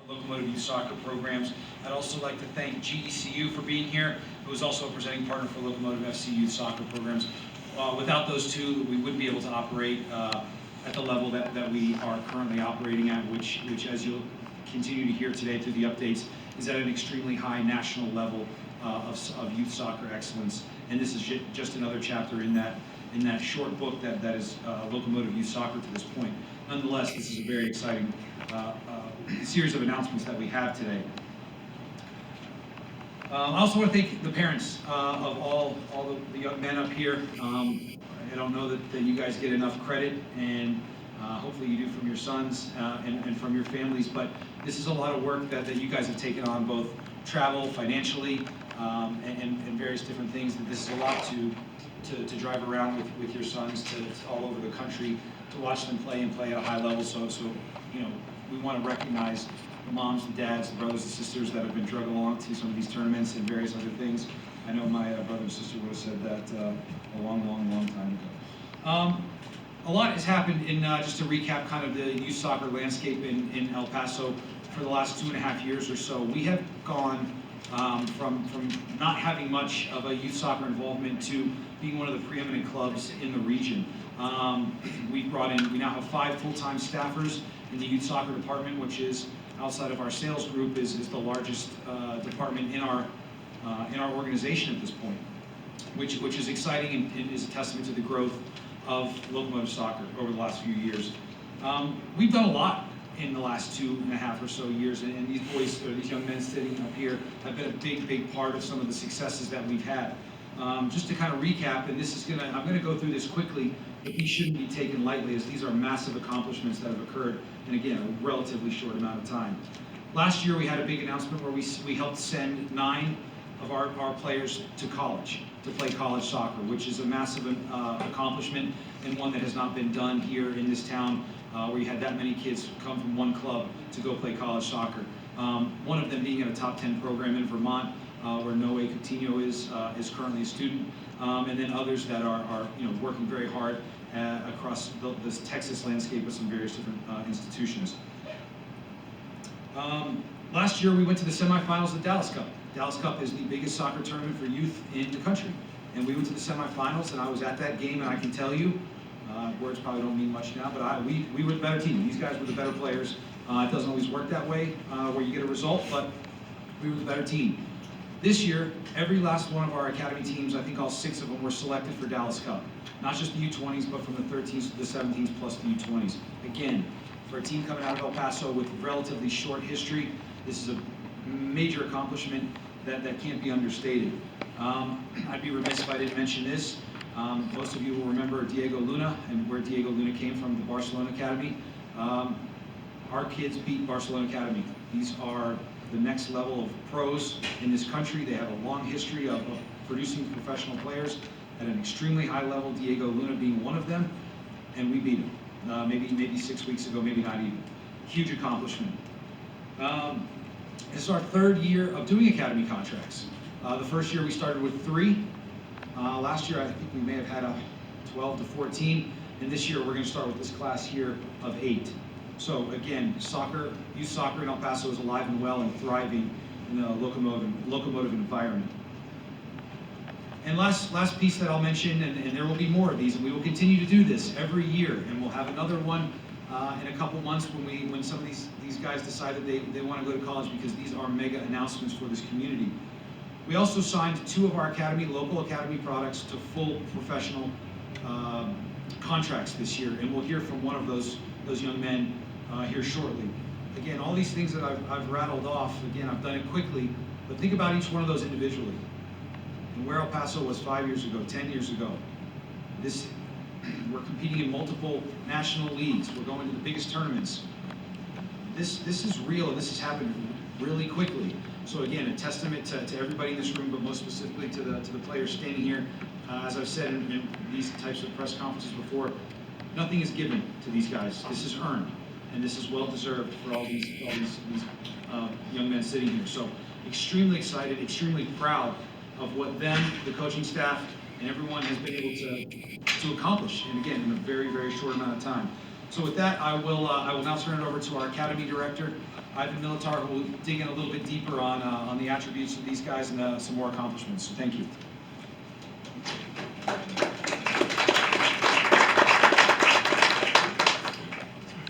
Locomotive Youth Soccer programs. I'd also like to thank GECU for being here, who is also a presenting partner for Locomotive FC Youth Soccer programs. Without those two, we wouldn't be able to operate at the level that we are currently operating at, which as you'll continue to hear today through the updates, is at an extremely high national level of youth soccer excellence. And this is just another chapter in that short book that is Locomotive Youth Soccer to this point. Nonetheless, this is a very exciting series of announcements that we have today. I also want to thank the parents of all the young men up here. I don't know that you guys get enough credit, and hopefully you do from your sons and from your families, but this is a lot of work that you guys have taken on, both travel, financially, and various different things. That this is a lot to drive around with your sons to all over the country to watch them play and play at a high level. So you know, we want to recognize the moms, the dads, the brothers and sisters that have been dragged along to some of these tournaments and various other things. I know my brother and sister would have said that a long time ago. A lot has happened in, just to recap kind of the youth soccer landscape in El Paso for the last 2.5 years or so. We have gone from not having much of a youth soccer involvement to being one of the preeminent clubs in the region. We now have 5 full-time staffers in the youth soccer department, which is, outside of our sales group, is the largest department in our organization at this point, which is exciting and is a testament to the growth of Locomotive Soccer over the last few years. We've done a lot in the last 2.5 or so years, and these boys, or these young men sitting up here, have been a big part of some of the successes that we've had. Just to kind of recap, and I'm gonna go through this quickly, but these shouldn't be taken lightly, as these are massive accomplishments that have occurred in, again, a relatively short amount of time. Last year we had a big announcement where we helped send 9 of our players to college, to play college soccer, which is a massive accomplishment, and one that has not been done here in this town, where you had that many kids come from one club to go play college soccer. One of them being in a top 10 program in Vermont, where Noe Coutinho is currently a student, and then others that are working very hard across this Texas landscape with some various different institutions. Last year we went to the semifinals of the Dallas Cup. Dallas Cup is the biggest soccer tournament for youth in the country, and we went to the semifinals, and I was at that game, and I can tell you, words probably don't mean much now, but we were the better team. These guys were the better players. It doesn't always work that way, where you get a result, but we were the better team. This year, every last one of our academy teams, I think all 6 of them, were selected for Dallas Cup. Not just the U20s, but from the 13s to the 17s plus the U20s. Again, for a team coming out of El Paso with relatively short history, this is a major accomplishment that can't be understated. I'd be remiss if I didn't mention this. Most of you will remember Diego Luna and where Diego Luna came from, the Barcelona Academy. Our kids beat Barcelona Academy. These are the next level of pros in this country. They have a long history of producing professional players at an extremely high level, Diego Luna being one of them, and we beat him. Maybe 6 weeks ago, maybe not even. Huge accomplishment. This is our 3rd year of doing academy contracts. The first year we started with 3. Last year I think we may have had a 12 to 14, and this year we're going to start with this class here of 8. So again, youth soccer in El Paso is alive and well and thriving in the locomotive environment. And last piece that I'll mention, and there will be more of these, and we will continue to do this every year, and we'll have another one in a couple months when some of these guys decide that they want to go to college, because these are mega announcements for this community. We also signed 2 of our local academy products to full professional contracts this year, and we'll hear from one of those young men here shortly. Again, all these things that I've rattled off, again, I've done it quickly, but think about each one of those individually. And where El Paso was 5 years ago, 10 years ago. We're competing in multiple national leagues. We're going to the biggest tournaments. This is real, and this has happened really quickly. So again, a testament to everybody in this room, but most specifically to the players standing here. As I've said in these types of press conferences before, nothing is given to these guys. This is earned, and this is well deserved for all these young men sitting here. So extremely excited, extremely proud of what them, the coaching staff, and everyone has been able to accomplish, and again, in a very, very short amount of time. So with that, I will now turn it over to our Academy Director, Ivan Militar, who will dig in a little bit deeper on the attributes of these guys and some more accomplishments. So thank you.